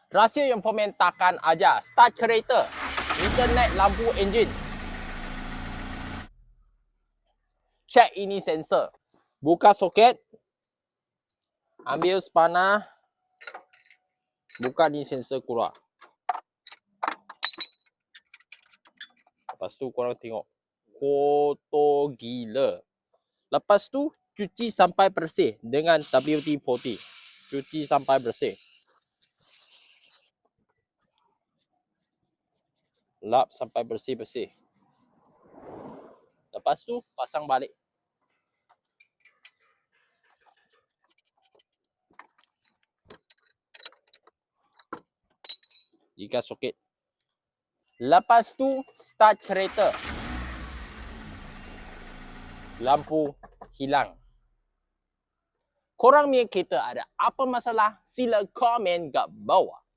Rahsia yang Foreman takkan ajar. Start kereta. Internet lampu enjin. Check ini sensor. Buka soket. Ambil spanner. Buka ni sensor keluar. Lepas tu korang tengok. Kotor gila. Lepas tu cuci sampai bersih dengan WD-40. Cuci sampai bersih. Lap sampai bersih-bersih. Lepas tu pasang balik. Ikat soket. Lepas tu start kereta. Lampu hilang. Korang punya kereta ada apa masalah? Sila komen kat bawah.